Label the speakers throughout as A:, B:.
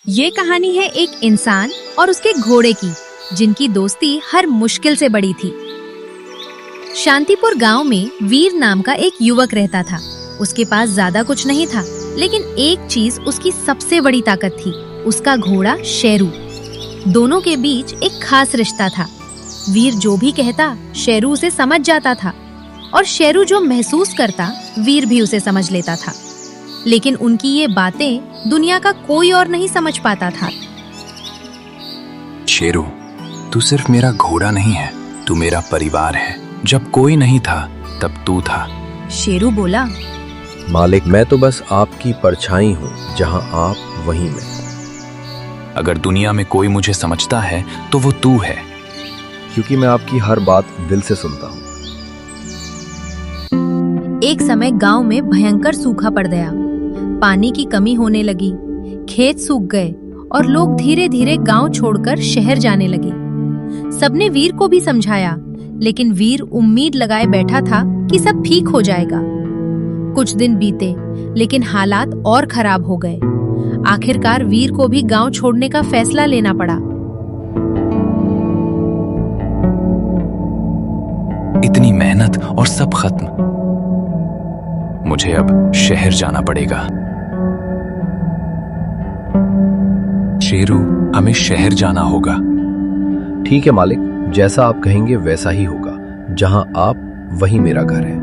A: ये कहानी है एक इंसान और उसके घोड़े की, जिनकी दोस्ती हर मुश्किल से बड़ी थी। शांतिपुर गांव में वीर नाम का एक युवक रहता था। उसके पास ज्यादा कुछ नहीं था, लेकिन एक चीज उसकी सबसे बड़ी ताकत थी, उसका घोड़ा शेरू। दोनों के बीच एक खास रिश्ता था। वीर जो भी कहता, शेरू उसे समझ जाता था, और शेरू जो महसूस करता, वीर भी उसे समझ लेता था। लेकिन उनकी ये बातें दुनिया का कोई और नहीं समझ पाता था।
B: शेरू, तू सिर्फ मेरा घोड़ा नहीं है, तू मेरा परिवार है। जब कोई नहीं था तब तू था।
A: शेरू बोला,
C: मालिक, मैं तो बस आपकी परछाई हूँ, जहाँ आप वहीं मैं।
B: अगर दुनिया में कोई मुझे समझता है तो वो तू है,
C: क्योंकि मैं आपकी हर बात दिल से सुनता हूँ।
A: एक समय गांव में भयंकर सूखा पड़ गया। पानी की कमी होने लगी, खेत सूख गए और लोग धीरे धीरे गांव छोड़कर शहर जाने लगे। सबने वीर को भी समझाया, लेकिन वीर उम्मीद लगाए बैठा था कि सब ठीक हो जाएगा। कुछ दिन बीते, लेकिन हालात और खराब हो गए। आखिरकार वीर को भी गांव छोड़ने का फैसला लेना पड़ा।
B: इतनी मेहनत और सब खत्म। मुझे अब शहर जाना पड़ेगा। शेरू, हमें शहर जाना होगा।
C: ठीक है मालिक, जैसा आप कहेंगे वैसा ही होगा। जहाँ आप वहीं मेरा घर है।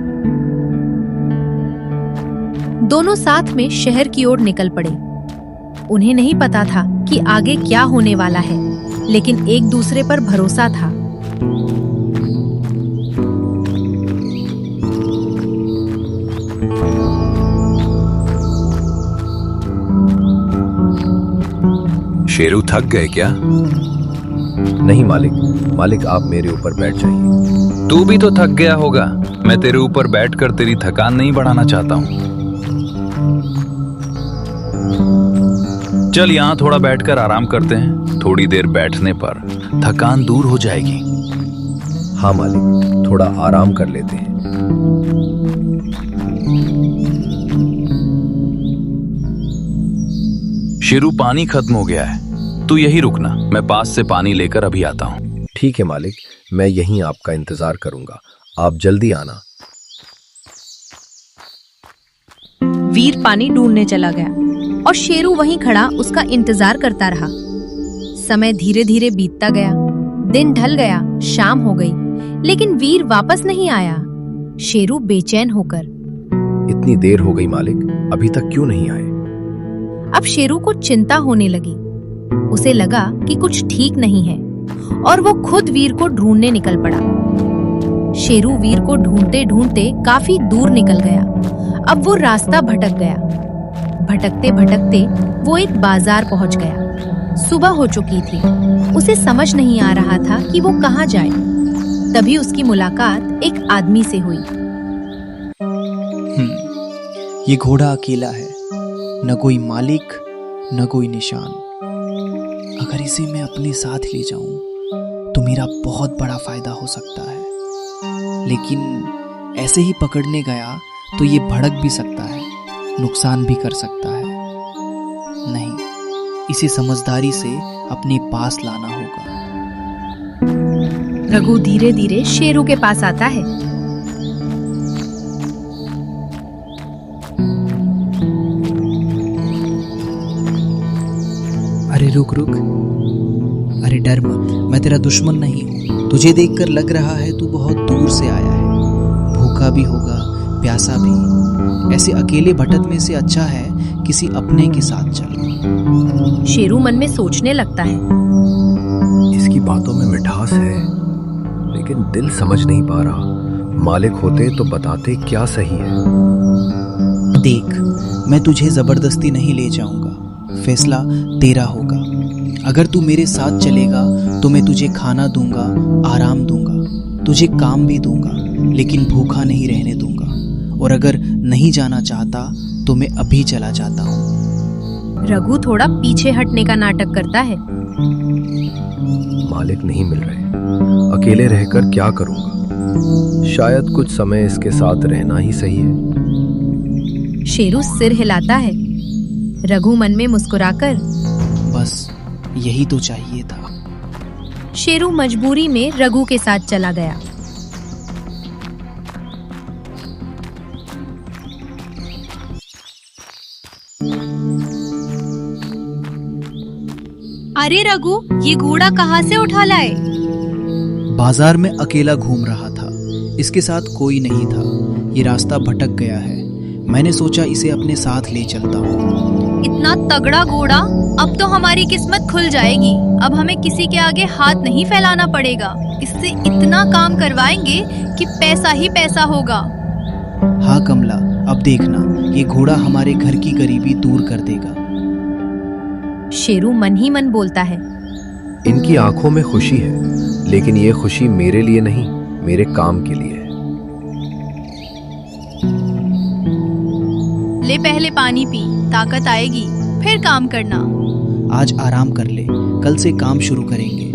A: दोनों साथ में शहर की ओर निकल पड़े। उन्हें नहीं पता था कि आगे क्या होने वाला है, लेकिन एक दूसरे पर भरोसा था।
B: शेरू, थक गए क्या?
C: नहीं मालिक, आप मेरे ऊपर बैठ जाइए।
B: तू भी तो थक गया होगा। मैं तेरे ऊपर बैठकर तेरी थकान नहीं बढ़ाना चाहता हूँ। चल, यहाँ थोड़ा बैठकर आराम करते हैं। थोड़ी देर बैठने पर थकान दूर हो जाएगी।
C: हाँ मालिक, थोड़ा आराम कर लेते हैं।
B: शेरू, पानी खत्म हो गया है, तू यही रुकना। मैं पास से पानी लेकर अभी आता हूँ।
C: ठीक है मालिक, मैं यहीं आपका इंतजार करूंगा। आप जल्दी आना।
A: वीर पानी ढूंढने चला गया और शेरू वहीं खड़ा उसका इंतजार करता रहा। समय धीरे धीरे बीतता गया। दिन ढल गया, शाम हो गई, लेकिन वीर वापस नहीं आया। शेरू बेचैन होकर,
C: इतनी देर हो गई मालिक, अभी तक क्यों नहीं आए?
A: अब शेरू को चिंता होने लगी। उसे लगा कि कुछ ठीक नहीं है, और वो खुद वीर को ढूंढने निकल पड़ा। शेरू वीर को ढूंढते ढूंढते काफी दूर निकल गया। अब वो रास्ता भटक गया। भटकते भटकते वो एक बाजार पहुंच गया। सुबह हो चुकी थी। उसे समझ नहीं आ रहा था कि वो कहाँ जाए। तभी उसकी मुलाकात एक आदमी से हुई।
D: ये घोड़ा अकेला है, न कोई मालिक, न कोई निशान। अगर इसे मैं अपने साथ ले जाऊं तो मेरा बहुत बड़ा फायदा हो सकता है, लेकिन ऐसे ही पकड़ने गया तो ये भड़क भी सकता है, नुकसान भी कर सकता है। नहीं, इसे समझदारी से अपने पास लाना होगा।
A: रघु धीरे धीरे शेरू के पास आता है।
D: अरे रुक, अरे डर मत, मैं तेरा दुश्मन नहीं हूँ। तुझे देखकर लग रहा है तू बहुत दूर से आया है, भूखा भी होगा, प्यासा भी। ऐसे अकेले भटकने से अच्छा है किसी अपने के साथ चल।
A: शेरू मन में सोचने लगता है,
C: इसकी बातों में मिठास है, लेकिन दिल समझ नहीं पा रहा। मालिक होते तो बताते क्या सही है।
D: देख, मैं तुझे जबरदस्ती नहीं ले जाऊंगा, फैसला तेरा होगा। अगर तू मेरे साथ चलेगा तो मैं तुझे खाना दूंगा, आराम दूंगा, तुझे काम भी दूंगा, लेकिन भूखा नहीं रहने दूंगा। और अगर नहीं जाना चाहता तो मैं अभी चला जाता हूँ।
A: रघु थोड़ा पीछे हटने का नाटक करता है।
C: मालिक नहीं मिल रहे, अकेले रहकर क्या करूंगा? शायद कुछ समय इसके साथ रहना ही सही है।
A: शेरू सिर हिलाता है। रघु मन में मुस्कुराकर,
D: बस यही तो चाहिए था।
A: शेरू मजबूरी में रघु के साथ चला गया। अरे रघु, ये घोड़ा कहाँ से उठा लाए?
D: बाजार में अकेला घूम रहा था, इसके साथ कोई नहीं था। ये रास्ता भटक गया है, मैंने सोचा इसे अपने साथ ले चलता हूँ।
A: इतना तगड़ा घोड़ा, अब तो हमारी किस्मत खुल जाएगी। अब हमें किसी के आगे हाथ नहीं फैलाना पड़ेगा। इससे इतना काम करवाएंगे कि पैसा ही पैसा होगा।
D: हाँ कमला, अब देखना, ये घोड़ा हमारे घर की गरीबी दूर कर देगा।
A: शेरू मन ही मन बोलता है।
C: इनकी आंखों में खुशी है, लेकिन ये खुशी मेरे लिए नहीं, मेरे काम के लिए है।
A: ले पहले पानी पी, ताकत आएगी, फिर काम करना।
D: आज आराम कर ले, कल से काम शुरू करेंगे।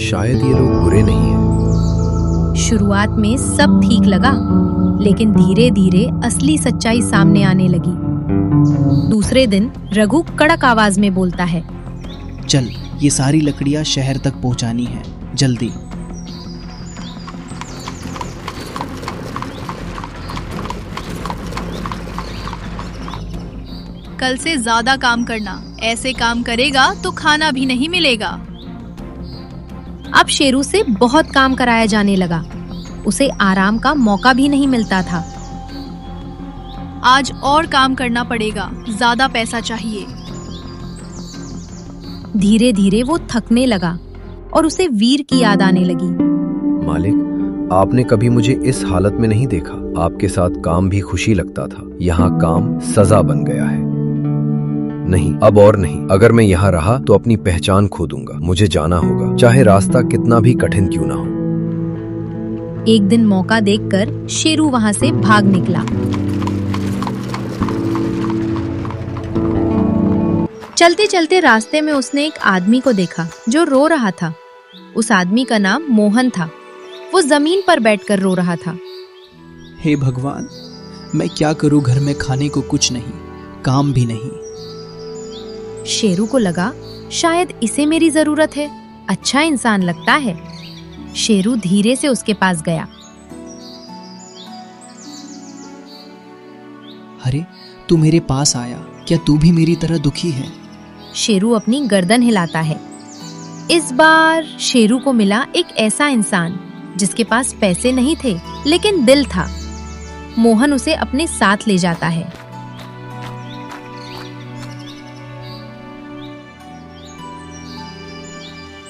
C: शायद ये लोग बुरे नहीं हैं।
A: शुरुआत में सब ठीक लगा, लेकिन धीरे धीरे असली सच्चाई सामने आने लगी। दूसरे दिन रघु कड़क आवाज में बोलता है।
D: चल, ये सारी लकड़ियां शहर तक पहुंचानी है, जल्दी।
A: कल से ज्यादा काम करना, ऐसे काम करेगा तो खाना भी नहीं मिलेगा। अब शेरू से बहुत काम कराया जाने लगा, उसे आराम का मौका भी नहीं मिलता था। आज और काम करना पड़ेगा, ज्यादा पैसा चाहिए। धीरे धीरे वो थकने लगा और उसे वीर की याद आने लगी।
C: मालिक, आपने कभी मुझे इस हालत में नहीं देखा। आपके साथ काम भी खुशी लगता था, यहाँ काम सजा बन गया है। नहीं, अब और नहीं। अगर मैं यहाँ रहा तो अपनी पहचान खो दूंगा। मुझे जाना होगा, चाहे रास्ता कितना भी कठिन क्यों ना हो।
A: एक दिन मौका देखकर शेरू वहां से भाग निकला। चलते चलते रास्ते में उसने एक आदमी को देखा जो रो रहा था। उस आदमी का नाम मोहन था। वो जमीन पर बैठकर रो रहा था।
D: हे भगवान, मैं क्या करूं, घर में खाने को कुछ नहीं, काम भी नहीं।
A: शेरू को लगा शायद इसे मेरी जरूरत है, अच्छा इंसान लगता है। शेरू धीरे से उसके पास गया।
D: अरे, तू मेरे पास आया, क्या तू भी मेरी तरह दुखी है?
A: शेरू अपनी गर्दन हिलाता है। इस बार शेरू को मिला एक ऐसा इंसान जिसके पास पैसे नहीं थे, लेकिन दिल था। मोहन उसे अपने साथ ले जाता है।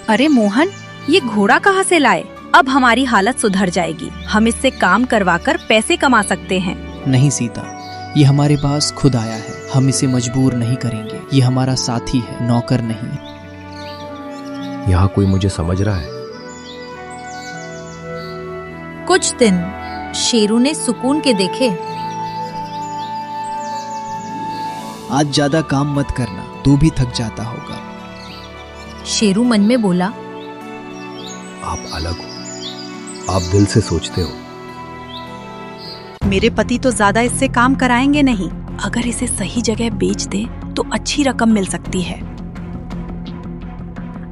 E: अरे मोहन, ये घोड़ा कहाँ से लाए? अब हमारी हालत सुधर जाएगी। हम इससे काम करवाकर पैसे कमा सकते हैं।
D: नहीं सीता, ये हमारे पास खुद आया है। हम इसे मजबूर नहीं करेंगे। ये हमारा साथी है, नौकर नहीं।
C: यहाँ कोई मुझे समझ रहा है?
A: कुछ दिन शेरू ने सुकून के देखे।
D: आज ज्यादा काम मत करना, तू भी थक जाता होगा।
A: शेरू मन में बोला,
C: आप अलग हो, आप दिल से सोचते हो।
E: मेरे पति तो ज्यादा इससे काम कराएंगे नहीं। अगर इसे सही जगह बेच दे तो अच्छी रकम मिल सकती है।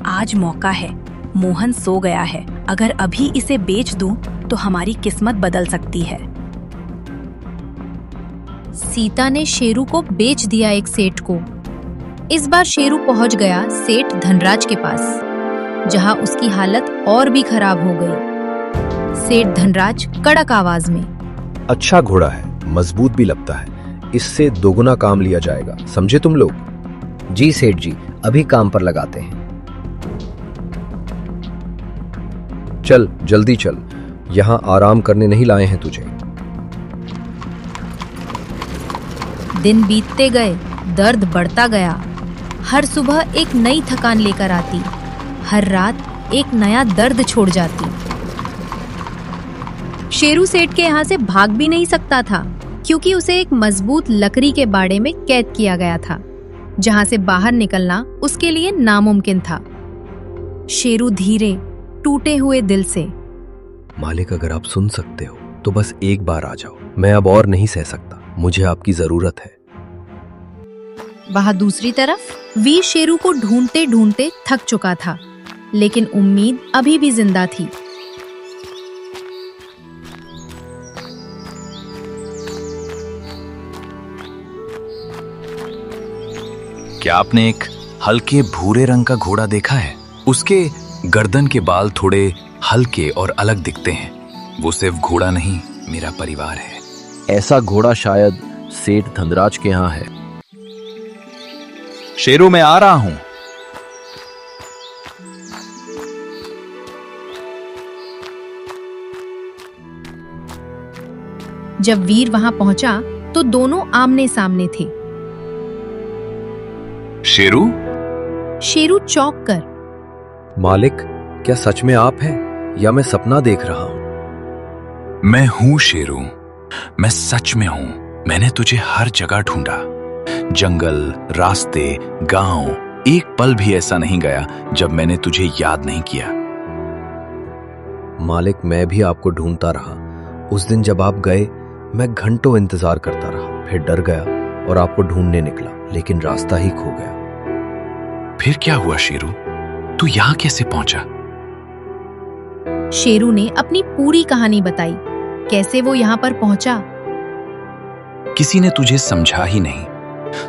E: आज मौका है। मोहन सो गया है, अगर अभी इसे बेच दूं तो हमारी किस्मत बदल सकती है।
A: सीता ने शेरू को बेच दिया एक सेठ को। इस बार शेरू पहुंच गया सेठ धनराज के पास, जहां उसकी हालत और भी खराब हो गई। सेठ धनराज कड़क आवाज में,
C: अच्छा घोड़ा है, मजबूत भी लगता है। इससे दोगुना काम लिया जाएगा, समझे तुम लोग?
F: जी सेठ जी, अभी काम पर लगाते हैं।
C: चल जल्दी चल, यहाँ आराम करने नहीं लाए हैं तुझे।
A: दिन बीतते गए, दर्द बढ़ता गया। हर सुबह एक नई थकान लेकर आती, हर रात एक नया दर्द छोड़ जाती। शेरू सेठ के यहाँ से भाग भी नहीं सकता था, क्योंकि उसे एक मजबूत लकड़ी के बाड़े में कैद किया गया था, जहां से बाहर निकलना उसके लिए नामुमकिन था। शेरू धीरे, टूटे हुए दिल से,
C: मालिक अगर आप सुन सकते हो तो बस एक बार आ जाओ। मैं अब और नहीं सह सकता, मुझे आपकी जरूरत है।
A: वहाँ दूसरी तरफ वीर शेरू को ढूंढते ढूंढते थक चुका था, लेकिन उम्मीद अभी भी जिंदा थी।
B: क्या आपने एक हल्के भूरे रंग का घोड़ा देखा है? उसके गर्दन के बाल थोड़े हल्के और अलग दिखते हैं। वो सिर्फ घोड़ा नहीं, मेरा परिवार है।
C: ऐसा घोड़ा शायद सेठ धनराज के यहाँ है।
B: शेरू, मैं आ रहा हूं।
A: जब वीर वहां पहुंचा तो दोनों आमने सामने थे।
B: शेरू?
A: शेरू चौंक कर,
C: मालिक, क्या सच में आप हैं या मैं सपना देख रहा हूं?
B: मैं हूं शेरू, मैं सच में हूं। मैंने तुझे हर जगह ढूंढा, जंगल, रास्ते, गांव। एक पल भी ऐसा नहीं गया जब मैंने तुझे याद नहीं किया।
C: मालिक, मैं भी आपको ढूंढता रहा। उस दिन जब आप गए, मैं घंटों इंतजार करता रहा, फिर डर गया और आपको ढूंढने निकला, लेकिन रास्ता ही खो गया।
B: फिर क्या हुआ शेरू? तू यहां कैसे पहुंचा?
A: शेरू ने अपनी पूरी कहानी बताई, कैसे वो यहाँ पर पहुंचा।
B: किसी ने तुझे समझा ही नहीं।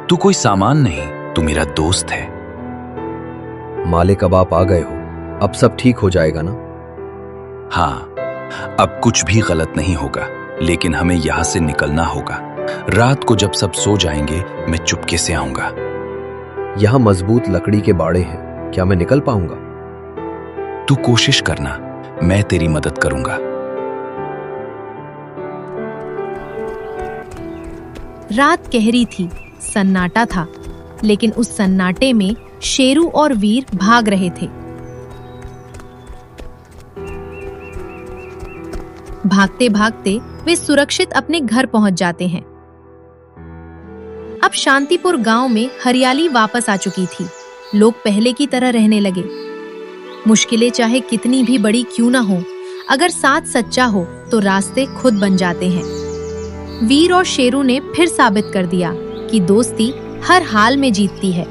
B: तू कोई सामान नहीं, तू मेरा दोस्त है।
C: मालिक, अब आप आ गए हो, अब सब ठीक हो जाएगा ना?
B: हाँ, अब कुछ भी गलत नहीं होगा, लेकिन हमें यहां से निकलना होगा। रात को जब सब सो जाएंगे, मैं चुपके से आऊंगा।
C: यहाँ मजबूत लकड़ी के बाड़े हैं, क्या मैं निकल पाऊंगा?
B: तू कोशिश करना, मैं तेरी मदद करूंगा।
A: रात गहरी थी, सन्नाटा था, लेकिन उस सन्नाटे में शेरू और वीर भाग रहे थे। भागते भागते वे सुरक्षित अपने घर पहुंच जाते हैं। अब शांतिपुर गांव में हरियाली वापस आ चुकी थी। लोग पहले की तरह रहने लगे। मुश्किलें चाहे कितनी भी बड़ी क्यों ना हो, अगर साथ सच्चा हो तो रास्ते खुद बन जाते हैं। वीर और शेरू ने फिर साबित कर दिया कि दोस्ती हर हाल में जीतती है।